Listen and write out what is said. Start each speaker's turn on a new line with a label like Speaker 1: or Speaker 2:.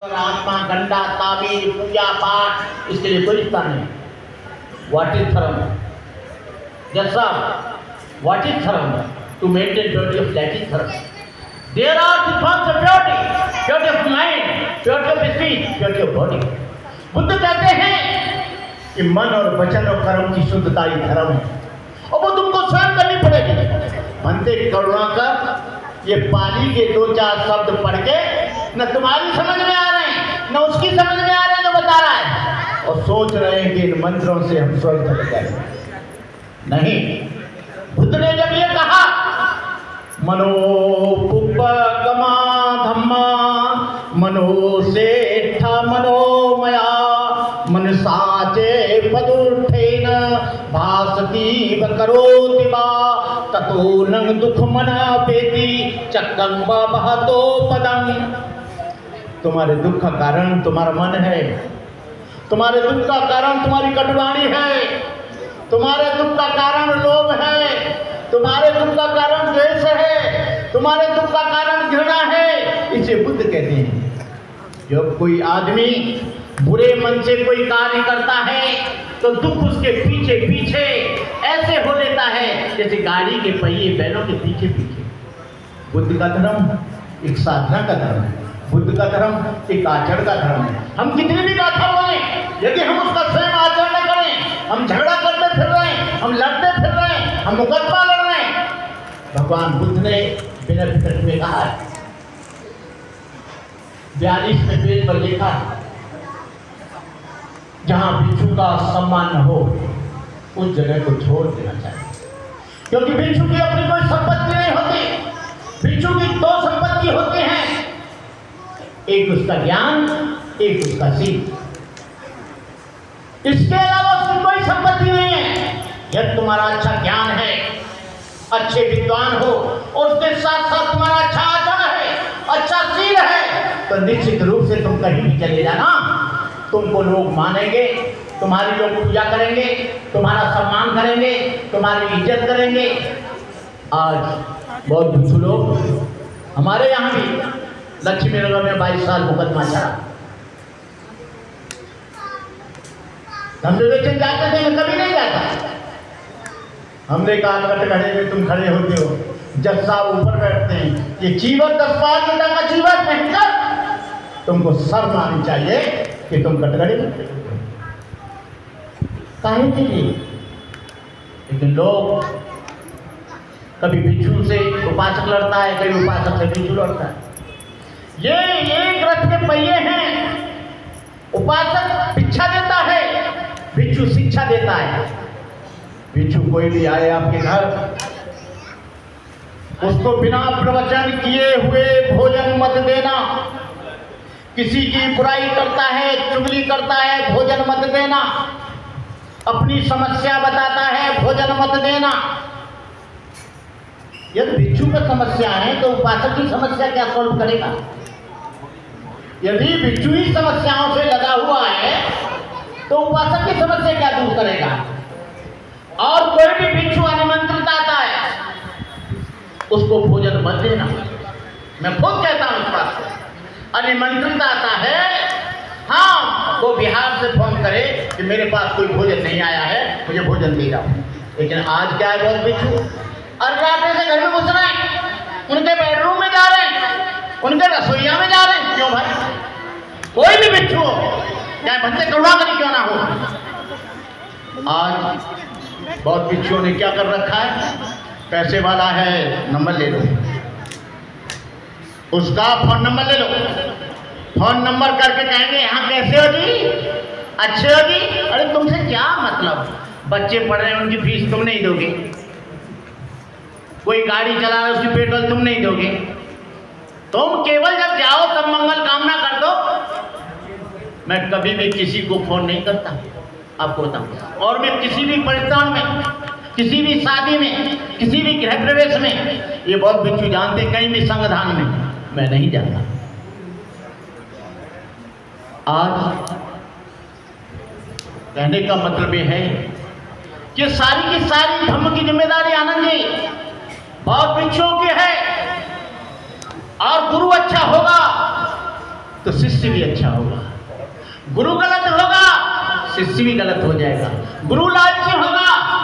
Speaker 1: आत्मा गंडा ताबीर पूजा पाठ इसके लिए कोई रिश्ता नहीं। What is dharma? जैसा what is dharma to maintain purity of that is dharma. There are two forms of purity, purity of mind, purity of speech, purity of body. Buddha कहते हैं कि मन और वचन और कर्म की शुद्धता ही धर्म है और वो तुमको स्वयं करनी पड़ेगी। बनते करुणाकर ये पाली के दो चार शब्द पढ़ के न तुम्हारी समझ में आ रहे हैं न उसकी समझ में आ रहे हैं जो बता रहा है, और सोच रहे हैं कि इन मंत्रों से हम स्वर्ग चले जाएंगे। नहीं, बुद्ध ने जब ये कहा मनोपुपगमा धम्मा मनोसेठा मनोमया मनसाचे पदुर्थेन भासती व करोति वा ततो न दुख मनापेति चक्रं व बहतो पदं। तुम्हारे दुख का कारण तुम्हारा मन है, तुम्हारे दुख का कारण तुम्हारी कटुवाणी है, तुम्हारे दुख का कारण लोभ है, तुम्हारे दुख का कारण द्वेष है, तुम्हारे दुख का कारण घृणा है। इसे बुद्ध कहते हैं। जब कोई आदमी बुरे मन से कोई कार्य करता है तो दुख उसके पीछे पीछे ऐसे हो लेता है जैसे गाड़ी के पहिए बैलों के पीछे पीछे। बुद्ध का धर्म एक साधना का धर्म है, बुद्ध का धर्म एक आचरण का धर्म है। हम कितनी भी गाथा बोलें, यदि हम उसका स्वयं आचरण न करें, हम झगड़ा करते फिर रहे हैं, हम लड़ते फिर रहे हैं, हम मुकदमा लड़ रहे हैं। भगवान बुद्ध ने बिना फिक्र में कहा है, 42वें पेज पर लिखा है, जहां भिक्षु का सम्मान न हो उस जगह को छोड़ देना चाहिए, क्योंकि भिक्षु की अपनी कोई संपत्ति नहीं होती। भिक्षु की दो संपत्ति होती हैं, एक उसका ज्ञान, एक उसका सील। इसके अलावा उसकी कोई संपत्ति नहीं है। यदि तुम्हारा अच्छा ज्ञान है, अच्छे विद्वान हो और उसके साथ साथ तुम्हारा अच्छा आचरण है, अच्छा सील है, तो निश्चित रूप से तुम कहीं भी चले जाना, तुमको लोग मानेंगे, तुम्हारी लोग पूजा करेंगे, तुम्हारा सम्मान करेंगे, तुम्हारी इज्जत करेंगे। आज बहुत भिक्षु लोग हमारे यहाँ भी लक्ष्मी नगर में 22 साल मुकदमा चला। हम रिलेशन जाते थे, मैं कभी नहीं जाता। हमने कहा कटघरे में तुम खड़े होते हो, जज साहब ऊपर बैठते हैं, ये चीवर 10 घंटा का चीवर नहीं कर, तुमको शर्म आनी चाहिए कि तुम कटघरे में काहे के लिए। लेकिन लोग कभी भिक्षु से उपासक लड़ता है, कभी उपासक से भिक्षु लड़ता है। ये एक रथ के पहिए हैं। उपासक भिक्षा देता है, भिक्षु शिक्षा देता है। भिक्षु कोई भी आए आपके घर, उसको बिना प्रवचन किए हुए भोजन मत देना। किसी की बुराई करता है, चुगली करता है, भोजन मत देना। अपनी समस्या बताता है, भोजन मत देना। यदि भिक्षु का समस्या है तो उपासक की समस्या क्या सॉल्व करेगा? यदि भिक्षु ही समस्याओं से लगा हुआ है तो उपासक की समस्या क्या दूर करेगा? और कोई भी भिक्षु अनिमंत्रित आता है, उसको भोजन मत देना। मैं खुद कहता हूं इस बात को। अनिमंत्रित आता है, हाँ, वो बिहार से फोन करे कि मेरे पास कोई भोजन नहीं आया है, मुझे भोजन दे जाओ। लेकिन आज क्या है, बहुत भिक्षु अर्राटे से घर में घुस रहे हैं, उनके बेडरूम में जा रहे हैं, उनके रसोईया में जा रहे हैं। क्यों भाई? कोई भी भिक्षु हो, चाहे बच्चे करुणा करी क्यों ना हो। आज बहुत भिक्षुओं ने क्या कर रखा है, पैसे वाला है नंबर ले लो, उसका फोन नंबर ले लो, फोन नंबर करके कहेंगे यहाँ कैसे हो जी, अच्छे हो जी। अरे तुमसे क्या मतलब, बच्चे पढ़ रहे हैं उनकी फीस तुम नहीं दोगे, कोई गाड़ी चला रहा है उसकी पेट्रोल तुम नहीं दोगे, तुम केवल जब जाओ तब मंगल कामना कर दो। मैं कभी भी किसी को फोन नहीं करता, आपको बताऊं। और मैं किसी भी परिस्थिति में, किसी भी शादी में, किसी भी गृह प्रवेश में, ये बहुत भिक्षु जानते, कहीं भी संगधान में मैं नहीं जाता। आज कहने का मतलब ये है कि सारी की सारी धर्म की जिम्मेदारी आनंद जी बहुत भिक्षुओं की है। और गुरु अच्छा होगा तो शिष्य भी अच्छा होगा। गुरु गलत होगा, शिष्य भी गलत हो जाएगा। गुरु लालची होगा,